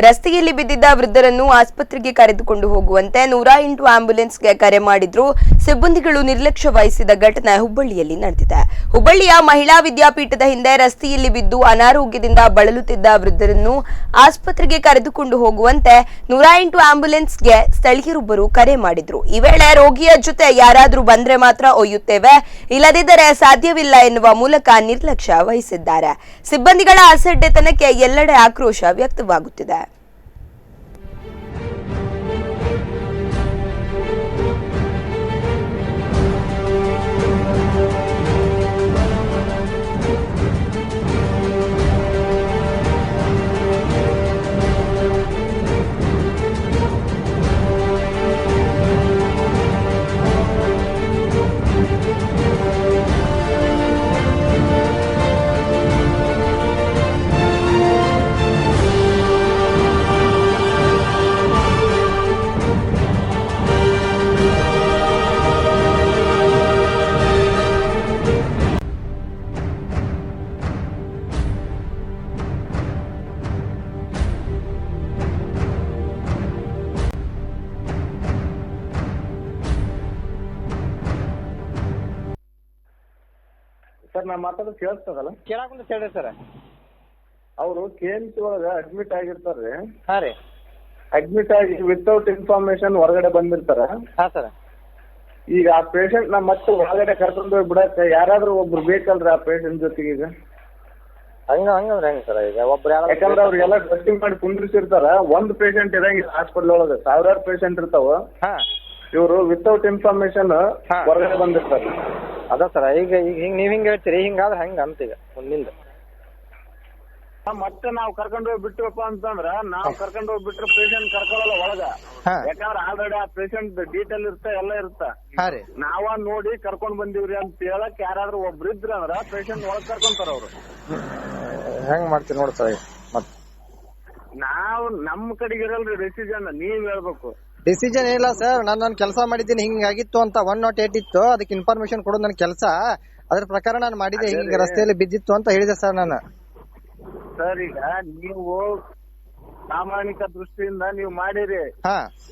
ರಸ್ತೆಯಲ್ಲಿ ಬಿದ್ದಿದ್ದ ವೃದ್ಧರನ್ನು ಆಸ್ಪತ್ರೆಗೆ ಕರೆದುಕೊಂಡು ಹೋಗುವಂತೆ 108 ಆಂಬ್ಯುಲೆನ್ಸ್ಗೆ ಕರೆ ಮಾಡಿದ್ರು ಸಿಬ್ಬಂದಿಗಳು ನಿರ್ಲಕ್ಷ್ಯ ವಹಿಸಿದ ಘಟನೆ ಹುಬ್ಬಳ್ಳಿಯಲ್ಲಿ ನಡೆದಿದೆ. ಹುಬ್ಬಳ್ಳಿಯ ಮಹಿಳಾ ವಿದ್ಯಾಪೀಠದ ಹಿಂದೆ ರಸ್ತೆಯಲ್ಲಿ ಬಿದ್ದು ಅನಾರೋಗ್ಯದಿಂದ ಬಳಲುತ್ತಿದ್ದ ವೃದ್ಧರನ್ನು ಆಸ್ಪತ್ರೆಗೆ ಕರೆದುಕೊಂಡು ಹೋಗುವಂತೆ 108 ಆಂಬ್ಯುಲೆನ್ಸ್ಗೆ ಸ್ಥಳೀಯರೊಬ್ಬರು ಕರೆ ಮಾಡಿದ್ರು. ಈ ವೇಳೆ ರೋಗಿಯ ಜೊತೆ ಯಾರಾದರೂ ಬಂದ್ರೆ ಮಾತ್ರ ಒಯ್ಯುತ್ತೇವೆ, ಇಲ್ಲದಿದ್ದರೆ ಸಾಧ್ಯವಿಲ್ಲ ಎನ್ನುವ ಮೂಲಕ ನಿರ್ಲಕ್ಷ್ಯ ವಹಿಸಿದ್ದಾರೆ. ಸಿಬ್ಬಂದಿಗಳ ಅಸಡ್ಡೆತನಕ್ಕೆ ಎಲ್ಲೆಡೆ ಆಕ್ರೋಶ ವ್ಯಕ್ತವಾಗುತ್ತಿದೆ. ಸರ್ ನಾ ಮಾತಾಡೋದು ಕೇಳಿಸ್ತದಲ್ಲ? ಕೇಳಾಕುಂತ ಹೇಳ್ರಿ ಸರ್. ಅವರು KMC ಒಳಗೆ ಅಡ್ಮಿಟ್ ಆಗಿರ್ತಾರ್ರಿ. ಹಾಂ ರೀ. ಅಡ್ಮಿಟ್ ಆಗಿ ವಿತೌಟ್ ಇನ್ಫಾರ್ಮೇಶನ್ ಹೊರಗಡೆ ಬಂದಿರ್ತಾರ. ಹಾಂ ಸರ್. ಈಗ ಆ ಪೇಷಂಟ್ ನ ಮತ್ತೆ ಹೊರಗಡೆ ಕರ್ಕೊಂಡು ಹೋಗಿ ಬಿಡಕ್ಕೆ ಯಾರಾದ್ರೂ ಒಬ್ರು ಬೇಕಲ್ರಿ ಆ ಪೇಷಂಟ್ ಜೊತೆಗೆ? ಈಗ ಹಂಗಂದ್ರೆ ಹೆಂಗೆ ಸರ್? ಈಗ ಒಬ್ರು ಯಾಕಂದ್ರೆ ಅವ್ರಿಗೆಲ್ಲ ಡ್ರೆಸ್ಸಿಂಗ್ ಮಾಡಿ ಕುಂದ್ರಿಸಿರ್ತಾರ. ಒಂದು ಪೇಷಂಟ್ ಇರಂಗಿಲ್ಲ ಹಾಸ್ಪಿಟಲ್ ಒಳಗೆ, ಸಾವಿರಾರು ಪೇಷಂಟ್ ಇರ್ತಾವ. ಹಾಂ. ಇವರು ವಿತೌಟ್ ಇನ್ಫಾರ್ಮೇಶನ್ ಹೊರಗಡೆ ಬಂದಿರ್ತಾರೆ. ಅದ ಸರ್. ಈಗ ನೀವು ಹಿಂಗೆ ಹೇಳ್ತೀರಿ, ಹಿಂಗಾದ್ರೆ ಹೆಂಗೆ ಅಂತ ಈಗ ಮುಂದಿಂದ ಮತ್ತೆ ನಾವು ಕರ್ಕೊಂಡು ಹೋಗಿ ಬಿಟ್ಟವಪ್ಪ ಅಂತಂದ್ರ ನಾವು ಕರ್ಕೊಂಡು ಹೋಗಿ ಬಿಟ್ರೆ ಪೇಷಂಟ್ ಕರ್ಕೊಳ್ಳಲ್ಲ ಒಳಗ. ಯಾಕಂದ್ರೆ ಆಲ್ರೆಡಿ ಆ ಪೇಷಂಟ್ ಡೀಟೇಲ್ ಇರ್ತ ಎಲ್ಲ ಇರ್ತ. ನಾವ ನೋಡಿ ಕರ್ಕೊಂಡ್ ಬಂದಿವ್ರಿ ಅಂತ ಹೇಳಕ್ ಯಾರಾದ್ರೂ ಒಬ್ರು ಇದ್ರ ಅಂದ್ರ ಪೇಷಂಟ್ ಒಳಗ್ ಕರ್ಕೊಂತಾರ ಅವ್ರು. ಹೆಂಗ್ ಮಾಡ್ತೀರಿ ನೋಡಿ ಸರ್. ಮತ್ತೆ ನಾವು ನಮ್ ಕಡೆಗೆ ಇರಲ್ರಿ ಡಿಸಿಷನ್, ನೀವ್ ಹೇಳ್ಬೇಕು. ಡಿಸಿಷನ್ ಇಲ್ಲ ಸರ್. ನಾನು ಕೆಲಸ ಮಾಡಿದ್ದೀನಿ, ಹಿಂಗಾಗಿತ್ತು ಅಂತ 108 ಇತ್ತು, ಅದಕ್ಕೆ ಇನ್ಫಾರ್ಮೇಶನ್ ಕೊಡೋದು ನನ್ನ ಕೆಲಸ. ಅದ್ರ ಪ್ರಕಾರ ನಾನು ಮಾಡಿದೆ. ಹಿಂಗೆ ರಸ್ತೆಯಲ್ಲಿ ಬಿದ್ದಿತ್ತು ಅಂತ ಹೇಳಿದೆ ಸರ್ ನಾನು. ಸರ್ ಈಗ ನೀವು ಪ್ರಾಮಾಣಿಕ ದೃಷ್ಟಿಯಿಂದ ನೀವು ಮಾಡಿರಿ. ಹಾ.